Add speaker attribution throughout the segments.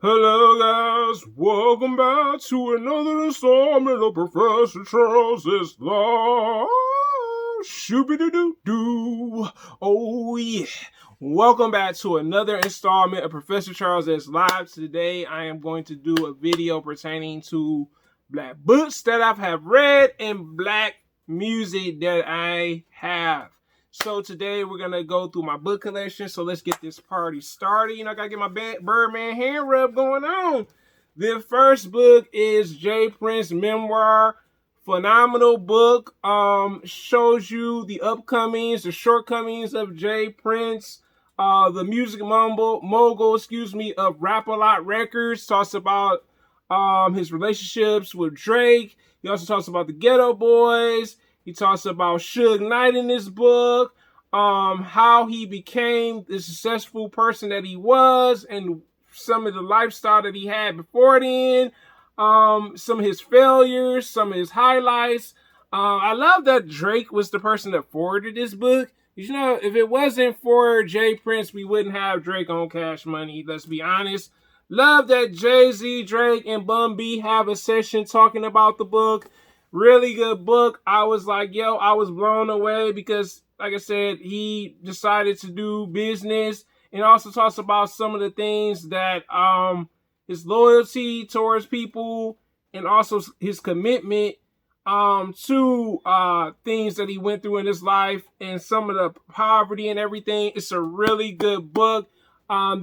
Speaker 1: Hello guys, welcome back to another installment of Professor Charles's Live. Shooby-doo-doo-doo. Oh yeah. Welcome back to another installment of Professor Charles S. Live. Today I am going to do a video pertaining to black books that I have read and black music that I have. So today we're going to go through my book collection. So let's get this party started. I got to get my Birdman hand rub going on. The first book is J. Prince memoir. Phenomenal book. Shows you the upcomings, the shortcomings of J. Prince. The music mogul, of Rap-A-Lot Records. Talks about his relationships with Drake. He also talks about the Ghetto Boys. He talks about Suge Knight in this book, how he became the successful person that he was, and some of the lifestyle that he had before then, some of his failures, some of his highlights. I love that Drake was the person that forwarded this book. If it wasn't for J. Prince, we wouldn't have Drake on Cash Money, let's be honest. Love that Jay-Z, Drake, and Bun B have a session talking about the book. Really good book. I was like, I was blown away because, like I said, he decided to do business, and also talks about some of the things that his loyalty towards people, and also his commitment to things that he went through in his life, and some of the poverty and everything. It's a really good book. I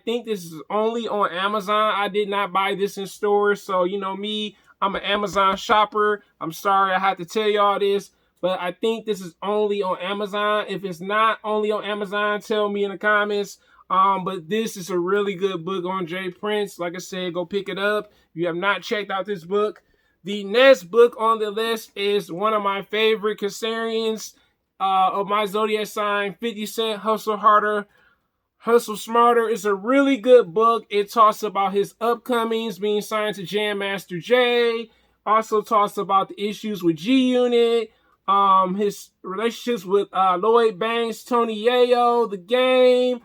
Speaker 1: think this is only on Amazon. I did not buy this in stores, so me, I'm an Amazon shopper. I'm sorry I had to tell y'all this, but I think this is only on Amazon. If it's not only on Amazon, tell me in the comments. But this is a really good book on J. Prince. Like I said, go pick it up if you have not checked out this book. The next book on the list is one of my favorite Cancerians of my zodiac sign, 50 Cent, Hustle Harder, Hustle Smarter. Is a really good book. It talks about his upcomings, being signed to Jam Master Jay. Also talks about the issues with G-Unit, his relationships with Lloyd Banks, Tony Yayo, The Game,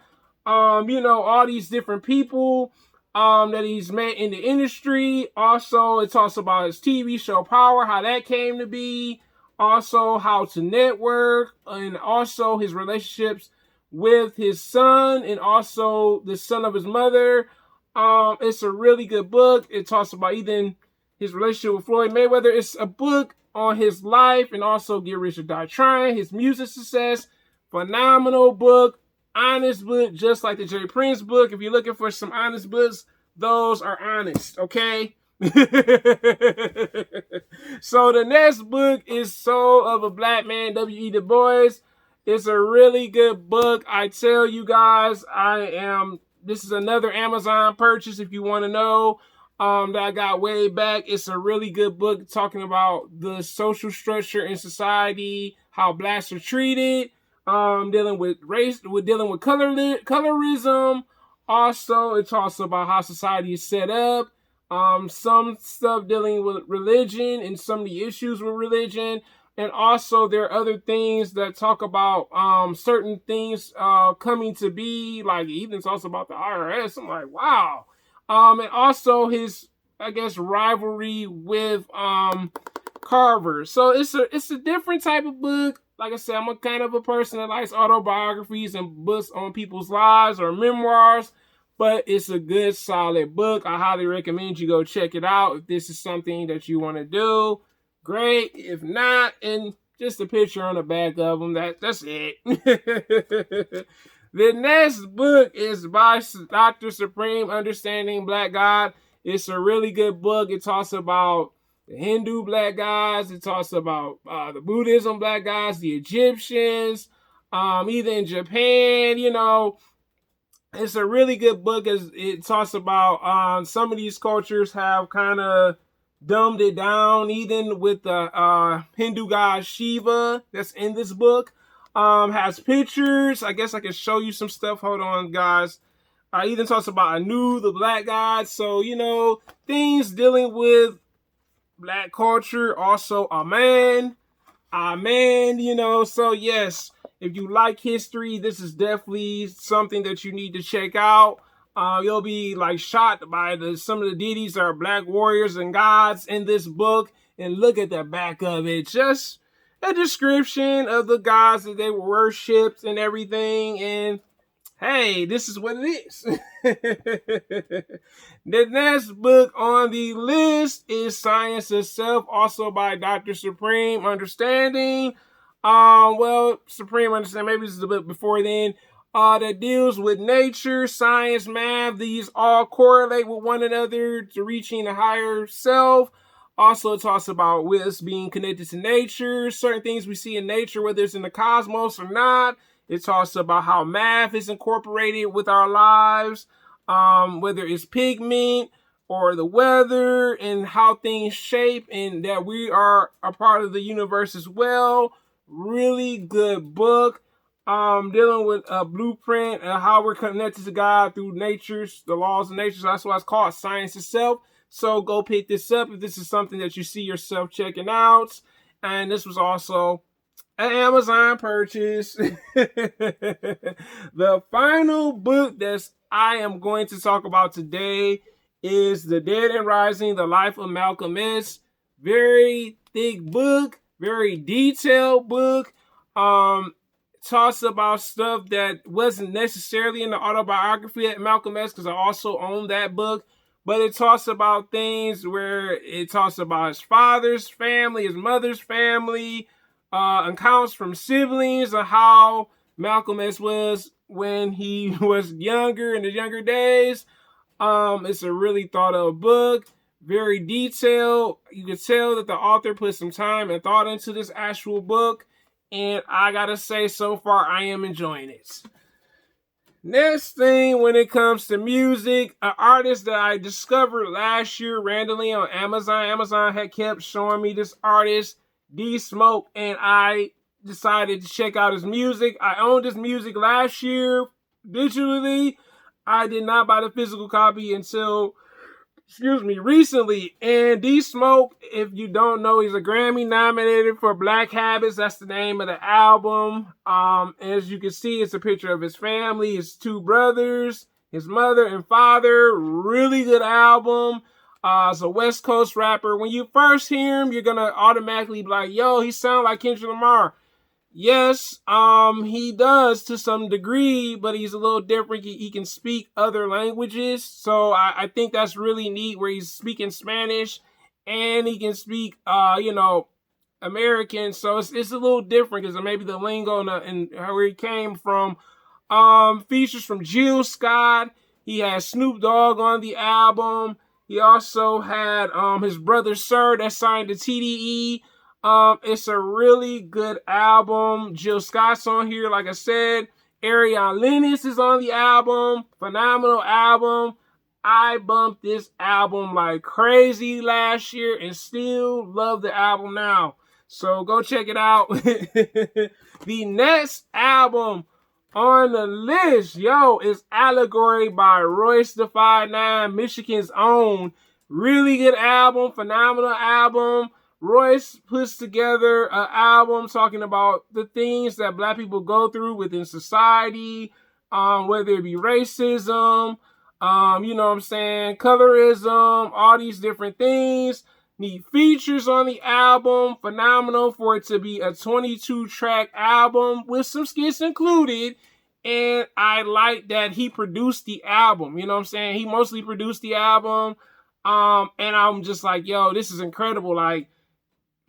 Speaker 1: all these different people that he's met in the industry. Also, it talks about his TV show Power, how that came to be. Also, how to network, and also his relationships with his son, and also the son of his mother. It's a really good book. It talks about even his relationship with Floyd Mayweather. It's a book on his life, and also Get Rich or Die Trying, his music success. Phenomenal book. Honest book, just like the J. Prince book. If you're looking for some honest books, those are honest, okay? So the next book is Soul of a Black Man, W.E. Du Bois. It's a really good book. I tell you guys, this is another Amazon purchase if you want to know, that I got way back. It's a really good book talking about the social structure in society, how blacks are treated, dealing with race, dealing with colorism. Also, it talks about how society is set up, some stuff dealing with religion and some of the issues with religion. And also, there are other things that talk about certain things coming to be. Like, he even talks about the IRS. I'm like, wow. And also his, rivalry with Carver. So it's a different type of book. Like I said, I'm a kind of a person that likes autobiographies and books on people's lives or memoirs. But it's a good, solid book. I highly recommend you go check it out if this is something that you want to do. Great. If not, and just a picture on the back of them, that's it. The next book is by Dr. Supreme, Understanding Black God. It's a really good book. It talks about the Hindu black guys. It talks about the Buddhism black guys, the Egyptians, either in Japan, It's a really good book as it talks about some of these cultures have kind of dumbed it down, even with the Hindu god Shiva that's in this book. Has pictures. I guess I can show you some stuff. Hold on, guys. Even talks about Anu, the black god. So, things dealing with black culture. Also, Amen. So yes, if you like history, this is definitely something that you need to check out. You'll be like shocked by some of the deities that are black warriors and gods in this book. And look at the back of it. Just a description of the gods that they worshipped and everything. And hey, this is what it is. The next book on the list is Science Itself, also by Dr. Supreme Understanding. Well, Supreme Understanding, maybe this is a bit before then. That deals with nature, science, math. These all correlate with one another to reaching a higher self. Also, it talks about us being connected to nature, certain things we see in nature, whether it's in the cosmos or not. It talks about how math is incorporated with our lives, whether it's pigment or the weather and how things shape, and that we are a part of the universe as well. Really good book. Dealing with a blueprint and how we're connected to God through the laws of nature. So that's why it's called Science Itself. So go pick this up if this is something that you see yourself checking out. And this was also an Amazon purchase. The final book that I am going to talk about today is The Dead and Rising, The Life of Malcolm X. Very thick book, very detailed book. Talks about stuff that wasn't necessarily in the autobiography of Malcolm X, because I also own that book. But it talks about things where it talks about his father's family, his mother's family, accounts from siblings of how Malcolm X was when he was younger, in his younger days. It's a really thought of book, very detailed. You can tell that the author put some time and thought into this actual book. And I gotta say, so far, I am enjoying it. Next thing, when it comes to music, an artist that I discovered last year randomly on Amazon. Amazon had kept showing me this artist, D Smoke, and I decided to check out his music. I owned his music last year digitally. I did not buy the physical copy until recently. And D Smoke, if you don't know, he's a Grammy nominated for Black Habits. That's the name of the album. As you can see, it's a picture of his family, his two brothers, his mother and father. Really good album. It's a West Coast rapper. When you first hear him, you're gonna automatically be like, yo, he sounds like Kendrick Lamar. Yes, he does to some degree, but he's a little different. He can speak other languages. So I think that's really neat, where he's speaking Spanish and he can speak, American. So it's a little different because maybe the lingo and where he came from. Features from Jill Scott. He has Snoop Dogg on the album. He also had his brother Sir that signed to TDE. It's a really good album. Jill Scott's on here, like I said. Ariana Lennox is on the album. Phenomenal album. I bumped this album like crazy last year and still love the album now. So go check it out. The next album on the list, is Allegory by Royce da 5'9", Michigan's own. Really good album. Phenomenal album. Royce puts together an album talking about the things that Black people go through within society, whether it be racism, colorism, all these different things. Neat features on the album. Phenomenal for it to be a 22-track album with some skits included. And I like that he produced the album. He mostly produced the album. And I'm just like, yo, this is incredible. Like,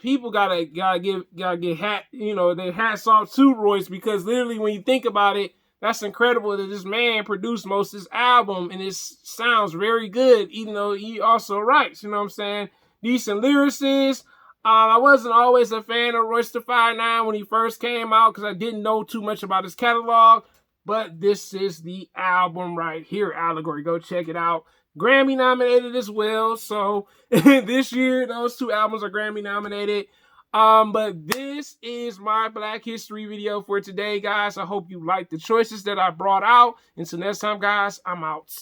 Speaker 1: people gotta get their hats off to Royce, because literally when you think about it, that's incredible that this man produced most of this album and it sounds very good, even though he also writes, decent lyricist. I wasn't always a fan of Royce da 5'9" when he first came out because I didn't know too much about his catalog, but this is the album right here, Allegory. Go check it out. Grammy nominated as well. So this year, those two albums are Grammy nominated. But this is my Black History video for today, guys. I hope you liked the choices that I brought out. Until next time, guys, I'm out.